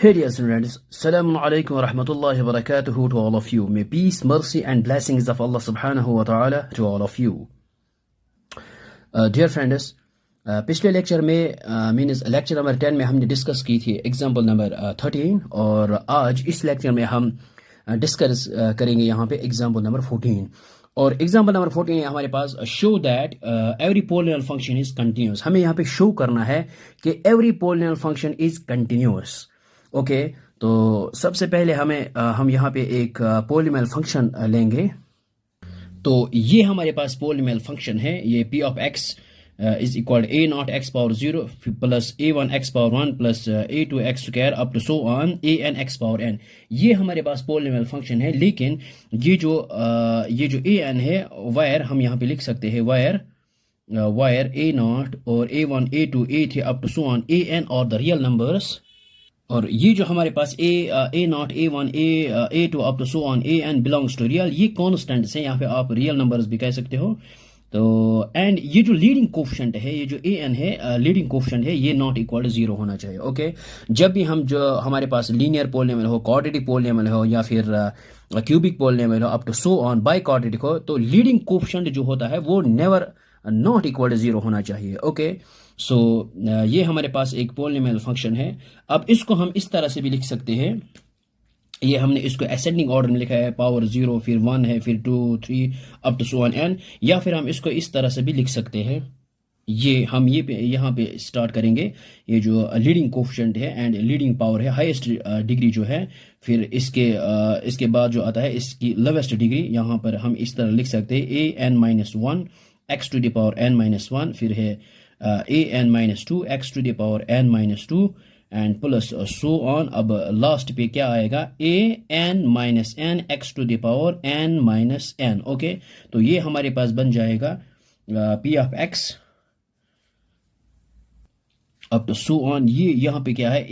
Hey dear students, Assalamu alaikum wa rahmatullahi wa barakatuhu to all of you. May peace, mercy and blessings of Allah subhanahu wa ta'ala to all of you. Dear friends, पिछले lecture में means lecture number 10 में हमने discuss की थी example number 13 और आज इस lecture में हम डिस्कस करेंगे यहाँ पे एग्जाम्पल नंबर 14 और एग्जाम्पल नंबर 14 है हमारे पास show that every polynomial function is continuous. हमें यहाँ पे शो करना है कि every polynomial function is continuous. Okay तो सबसे पहले हम यहाँ पे एक पोलिनोमियल फंक्शन लेंगे। तो ये हमारे पास पोलिनोमियल फंक्शन है, ये p of x is equal a naught x power 0 plus a1 x power 1 plus a2 x square up to so on an x power n। ये हमारे पास पोलिनोमियल फंक्शन है, लेकिन ये जो an है वायर हम यहाँ पे लिख सकते हैं वायर a नॉट और a1 a2 a3 up to so on an और द रियल नंबर्स। और ये जो हमारे पास a naught a1 a2 up to so on an belongs to real, ये कॉन्स्टेंट्स हैं, यहाँ पे आप रियल नंबर्स भी कह सकते हो। तो एंड ये जो लीडिंग कोफिशिएंट है, ये जो an है लीडिंग कोफिशिएंट है, ये नॉट इक्वल टू 0 होना चाहिए। ओके जब भी हम जो हमारे पास लीनियर पोलिनोमियल हो, क्वाड्रेटिक पोलिनोमियल हो या फिर क्यूबिक पोलिनोमियल हो up to so on biquadratic हो, तो लीडिंग कोफिशिएंट जो होता है वो नेवर नॉट इक्वल टू 0 होना चाहिए। ओके सो ये हमारे पास एक पोलिनोमियल फंक्शन है। अब इसको हम इस तरह से भी लिख सकते हैं, ये हमने इसको असेंडिंग ऑर्डर में लिखा है, पावर 0 फिर 1 है फिर 2 3 up to so on n, या फिर हम इसको इस तरह से भी लिख सकते हैं। ये हम यहाँ पे स्टार्ट करेंगे, ये जो लीडिंग कोफिशिएंट है एंड लीडिंग पावर है हाईएस्ट डिग्री जो है, फिर इसके बाद जो आता है इसकी लोवेस्ट डिग्री, यहाँ पर हम इस तरह लिख सकते हैं an-1 x to the power n-1, फिर है an-2 x to the power n-2 and plus so on. अब लास्ट पे क्या आएगा an-n x to the power n-n। Okay तो ये हमारे पास बन जाएगा p of x up to so on. ये यहाँ पे क्या है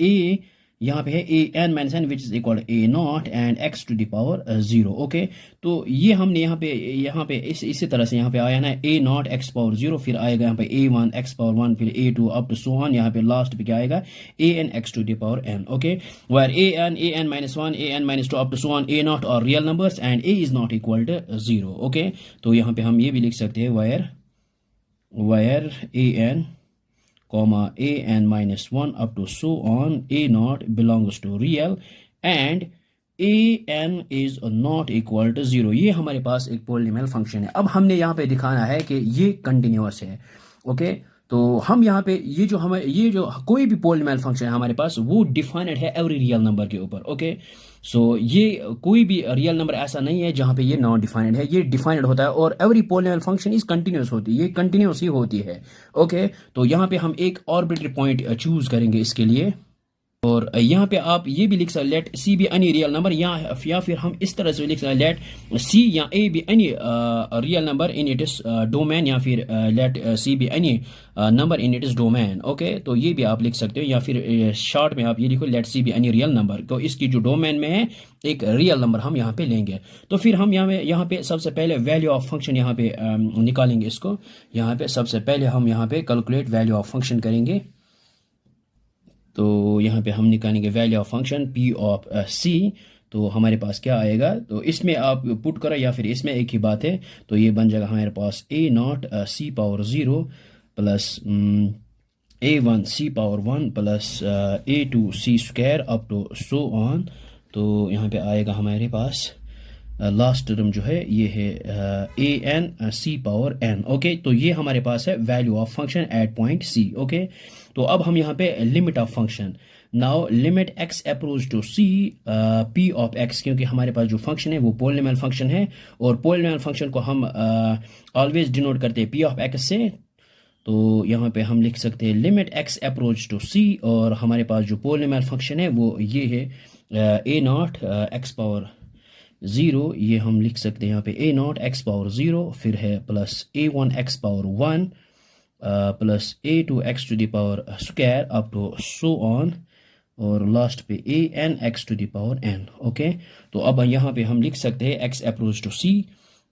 यहाँ पे है an-n which is equal a naught and x to the power 0। Okay तो ये हमने यहाँ पे इसी तरह से यहाँ पे आया ना a नॉट x पावर 0, फिर आएगा यहाँ पे a1 x पावर 1 फिर a2 up to so on, यहाँ पे लास्ट पे क्या आएगा an x to the power n। Okay where an-1 an-2 up to so on a naught और real numbers and a is not equal to 0। Okay तो यहाँ पे हम ये भी लिख सकते हैं where an an-1 up to so on a naught belongs to real and an is not equal to 0। ये हमारे पास एक पोलिनोमियल फंक्शन है। अब हमने यहाँ पे दिखाना है कि ये कंटिन्यूअस है। ओके तो हम यहाँ पे ये जो कोई भी पोलिनोमियल फंक्शन है हमारे पास वो डिफाइंड है एवरी रियल नंबर के ऊपर। ओके सो ये कोई भी रियल नंबर ऐसा नहीं है जहाँ पे ये नॉन डिफाइंड है, ये डिफाइंड होता है और every polynomial function is continuous होती है, ये कंटिन्यूस ही होती है। ओके तो यहाँ पे हम एक आर्बिट्ररी पॉइंट चूज करेंगे इसके लिए, और यहाँ पे आप ये भी लिख सकते let C be any real number, या फिर हम इस तरह से लिख सकते लेट सी या a be any real number in it is domain, या फिर let C be any number in it is domain. Okay तो ये भी आप लिख सकते हो, या फिर शॉर्ट में आप ये लिखो let C be any real number, तो इसकी जो डोमेन में है एक रियल नंबर हम यहाँ पे लेंगे। तो फिर हम यहाँ पे सबसे पहले वैल्यू ऑफ फंक्शन यहाँ पे निकालेंगे इसको। यहाँ पे सबसे पहले हम यहाँ पे कैलकुलेट वैल्यू ऑफ फंक्शन करेंगे। तो यहाँ पे हम निकालेंगे value of function p of c। तो हमारे पास क्या आएगा, तो इसमें आप पुट करो या फिर इसमें एक ही बात है, तो ये बन जाएगा हमारे पास a naught c power 0 plus a1 c power 1 plus a2 c square up to so on. तो यहाँ पे आएगा हमारे पास लास्ट टर्म जो है ये है an c power n। Okay तो ये हमारे पास है value of function at point c। Okay तो अब हम यहाँ पे limit of function, now limit x approach to c p of x, क्योंकि हमारे पास जो फंक्शन है वो पोलिनोमियल फंक्शन है और पोलिनोमियल फंक्शन को हम ऑलवेज डिनोट करते हैं p ऑफ x से। तो यहाँ पे हम लिख सकते हैं limit x approach to c, और हमारे पास जो पोलिनोमियल फंक्शन है वो ये है a नॉट x पावर 0, ये हम लिख सकते हैं यहाँ पे a नॉट x पावर 0, फिर है plus a1 x power 1 plus a2 x to the power square up to so on, और लास्ट पे an x to the power n। Okay तो अब यहाँ पे हम लिख सकते हैं x अप्रोच टू c,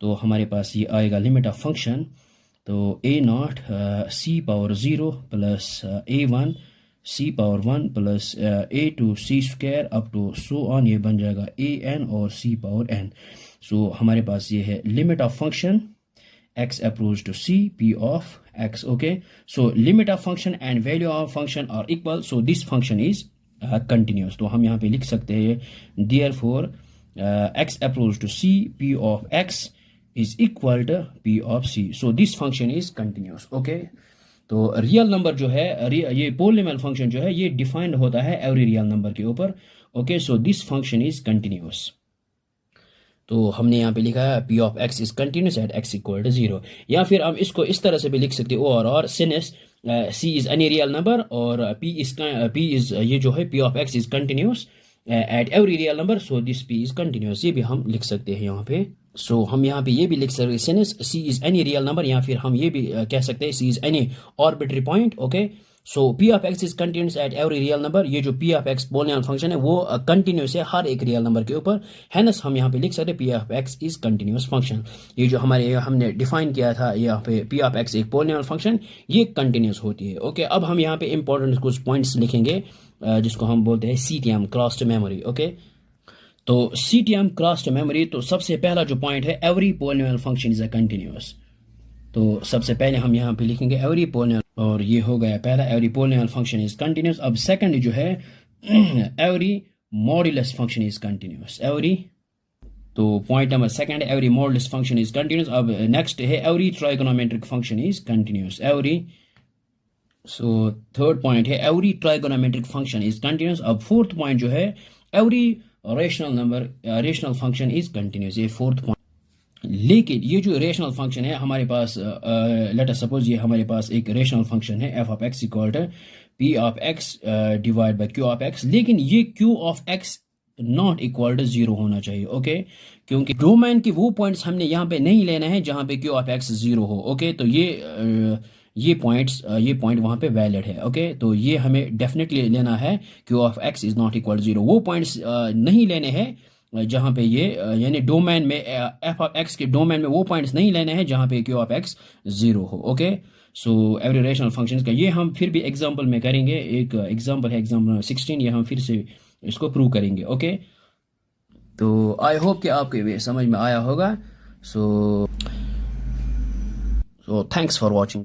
तो हमारे पास ये आएगा लिमिट ऑफ फंक्शन, तो a naught c power 0 plus a1 c power 1 plus a two c square up to so on, ये बन जाएगा an और c पावर n। सो हमारे पास ये है limit of function x approach to c p of x, okay? So limit of function and value of function are equal, so this function is continuous। तो हम यहाँ पे लिख सकते हैं therefore x approach to c p of x is equal to p of c, so this function is continuous, okay? तो real number जो है ये पोलिनोमियल फंक्शन जो है ये डिफाइंड होता है एवरी रियल नंबर के ऊपर, okay? So this function is continuous. तो हमने यहाँ पे लिखा है P of X is continuous at X equal to 0, या फिर हम इसको इस तरह से भी लिख सकते हैं और since C is any real number और पी इज ये जो है P of X is continuous at every real number, so this P is continuous, ये भी हम लिख सकते हैं यहाँ पे। सो हम यहाँ पे ये भी लिख सकते हैं since C is any real number, या फिर हम ये भी कह सकते हैं C is any arbitrary point, okay? So P of X is continuous at every real number, ये जो P of X polynomial function है वो कंटिन्यूस है हर एक रियल नंबर के ऊपर, हैंस हम यहाँ पे लिख सकते हैं P of X is continuous function. ये जो हमने डिफाइन किया था यहाँ पे पी ऑफ एक्स एक पोलिनोमियल फंक्शन, ये कंटिन्यूस होती है, ओके? अब हम यहाँ पे इंपॉर्टेंट कुछ पॉइंट्स लिखेंगे जिसको हम बोलते हैं CTM क्रॉस्ड मेमोरी, ओके? तो CTM क्रॉस्ड मेमोरी, तो सबसे पहला जो पॉइंट है every polynomial function is a continuous. तो सबसे पहले हम यहाँ पे लिखेंगे एवरी पोलिनोमियल, और ये हो गया पहला, every polynomial function is continuous. अब सेकंड जो है every modulus function is continuous, every, तो point number second every modulus function is continuous. अब नेक्स्ट है every trigonometric function is continuous, every. So third point है every trigonometric function is continuous. अब fourth point जो है every rational function is continuous, ये fourth point. लेकिन ये जो रेशनल फंक्शन है हमारे पास, लेट अस सपोज ये हमारे पास एक रेशनल फंक्शन है F of X equal to P of X divide by Q of X, लेकिन ये Q of X not equal to 0 होना चाहिए, ओके? क्योंकि डोमेन के वो पॉइंट्स हमने यहाँ पे नहीं लेना है जहाँ पे क्यू ऑफ एक्स 0 हो, ओके? तो ये पॉइंट वहाँ पे वैलिड है, ओके? तो ये हमें डेफिनेटली लेना है Q of X is not equal 0, वो पॉइंट्स नहीं लेने हैं जहाँ पे ये यानी डोमेन में एफ ऑफ एक्स के डोमेन में वो पॉइंट्स नहीं लेने हैं जहाँ पे क्यू ऑफ एक्स 0 हो, okay? So every rational function का ये हम फिर भी एग्जांपल में करेंगे, एक एग्जांपल है एग्जांपल 16, ये हम फिर से इसको प्रूव करेंगे, ओके? तो आई होप कि आपके समझ में आया होगा। So thanks for watching.